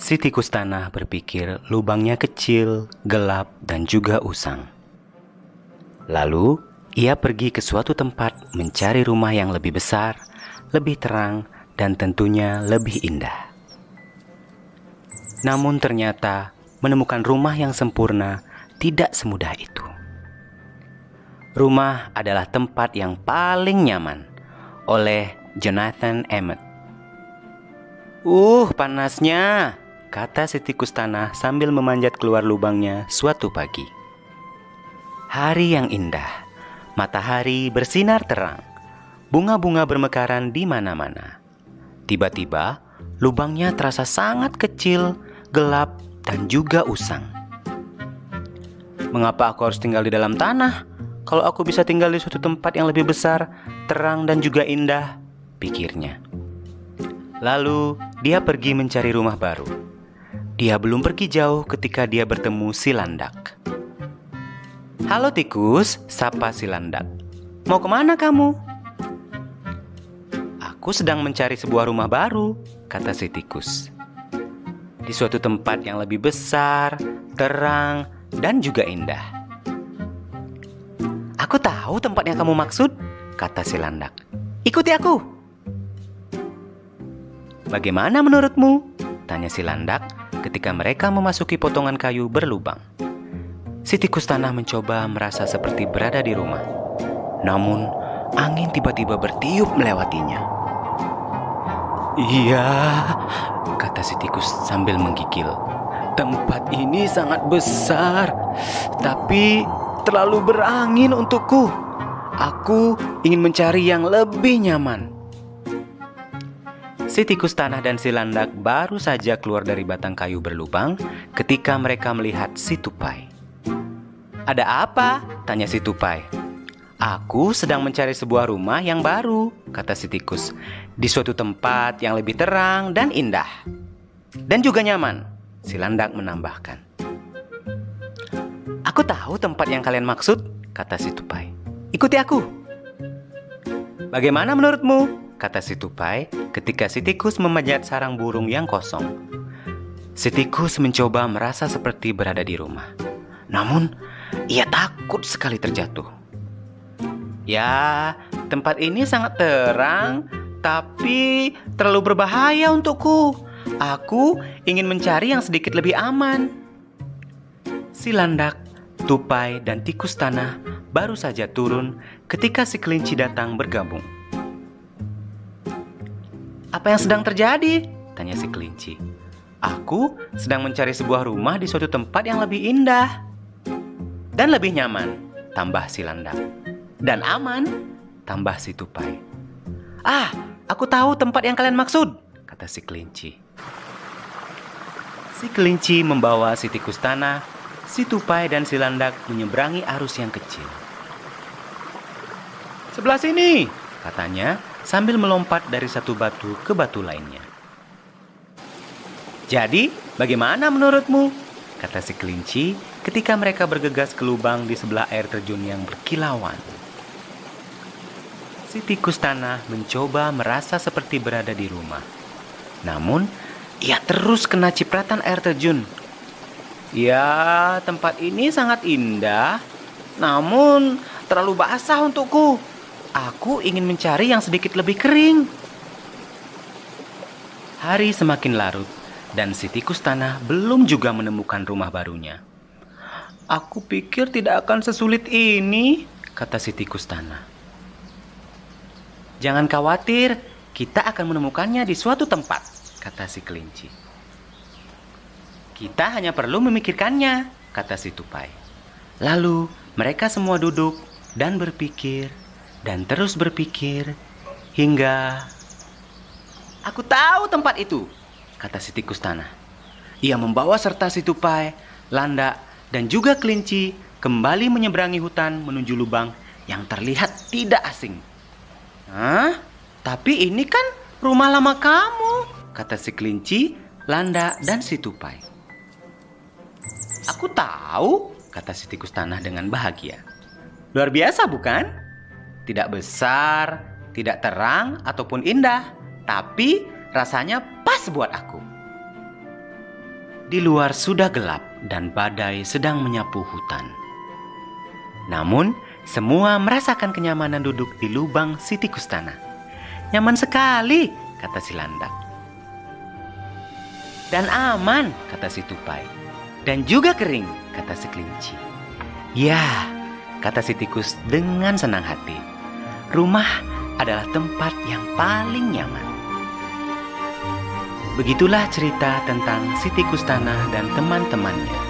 Si tikus tanah berpikir lubangnya kecil, gelap, dan juga usang. Lalu, ia pergi ke suatu tempat mencari rumah yang lebih besar, lebih terang, dan tentunya lebih indah. Namun ternyata, menemukan rumah yang sempurna tidak semudah itu. Rumah adalah tempat yang paling nyaman oleh Jonathan Emmett. Panasnya, kata si tikus tanah sambil memanjat keluar lubangnya suatu pagi. Hari yang indah, matahari bersinar terang, bunga-bunga bermekaran di mana-mana. Tiba-tiba, lubangnya terasa sangat kecil, gelap, dan juga usang. Mengapa aku harus tinggal di dalam tanah? Kalau aku bisa tinggal di suatu tempat yang lebih besar, terang, dan juga indah, pikirnya. Lalu, dia pergi mencari rumah baru. Dia belum pergi jauh ketika dia bertemu si landak. "Halo tikus," sapa si landak. "Mau kemana kamu?" "Aku sedang mencari sebuah rumah baru," kata si tikus. "Di suatu tempat yang lebih besar, terang, dan juga indah." "Aku tahu tempat yang kamu maksud," kata si landak. "Ikuti aku." "Bagaimana menurutmu?" tanya si landak ketika mereka memasuki potongan kayu berlubang. Si tikus tanah mencoba merasa seperti berada di rumah. Namun, angin tiba-tiba bertiup melewatinya. "Iya," kata si tikus sambil menggigil. "Tempat ini sangat besar, tapi terlalu berangin untukku. Aku ingin mencari yang lebih nyaman." Si tikus tanah dan si landak baru saja keluar dari batang kayu berlubang ketika mereka melihat si tupai. "Ada apa?" tanya si tupai. "Aku sedang mencari sebuah rumah yang baru," kata si tikus, "di suatu tempat yang lebih terang dan indah. Dan juga nyaman," si landak menambahkan. "Aku tahu tempat yang kalian maksud," kata si tupai. "Ikuti aku." "Bagaimana menurutmu?" kata si tupai ketika si tikus memanjat sarang burung yang kosong. Si tikus mencoba merasa seperti berada di rumah. Namun, ia takut sekali terjatuh. "Ya, tempat ini sangat terang, tapi terlalu berbahaya untukku. Aku ingin mencari yang sedikit lebih aman." Si landak, tupai, dan tikus tanah baru saja turun ketika si kelinci datang bergabung. "Apa yang sedang terjadi?" tanya si kelinci. "Aku sedang mencari sebuah rumah di suatu tempat yang lebih indah dan lebih nyaman," tambah si landak. "Dan aman," tambah si tupai. Aku tahu tempat yang kalian maksud," kata si kelinci. Si kelinci membawa si tikus tanah, si tupai, dan si landak menyeberangi arus yang kecil. "Sebelah sini," katanya sambil melompat dari satu batu ke batu lainnya. "Jadi, bagaimana menurutmu?" kata si kelinci ketika mereka bergegas ke lubang di sebelah air terjun yang berkilauan. Si tikus tanah mencoba merasa seperti berada di rumah. Namun, ia terus kena cipratan air terjun. "Ya, tempat ini sangat indah, namun terlalu basah untukku. Aku ingin mencari yang sedikit lebih kering." Hari semakin larut dan si tikus tanah belum juga menemukan rumah barunya. "Aku pikir tidak akan sesulit ini," kata si tikus tanah. "Jangan khawatir, kita akan menemukannya di suatu tempat," kata si kelinci. "Kita hanya perlu memikirkannya," kata si tupai. Lalu mereka semua duduk dan berpikir dan terus berpikir hingga... "Aku tahu tempat itu," kata si tikus tanah. Ia membawa serta si tupai, landak, dan juga kelinci kembali menyeberangi hutan menuju lubang yang terlihat tidak asing. "Hah? Tapi ini kan rumah lama kamu," kata si kelinci, landak, dan si tupai. "Aku tahu," kata si tikus tanah dengan bahagia. "Luar biasa bukan? Tidak besar, tidak terang ataupun indah, tapi rasanya pas buat aku." Di luar sudah gelap dan badai sedang menyapu hutan. Namun, semua merasakan kenyamanan duduk di lubang si tikus tanah. "Nyaman sekali," kata si landak. "Dan aman," kata si tupai. "Dan juga kering," kata si kelinci. "Ya," kata si tikus dengan senang hati. "Rumah adalah tempat yang paling nyaman." Begitulah cerita tentang si tikus tanah dan teman-temannya.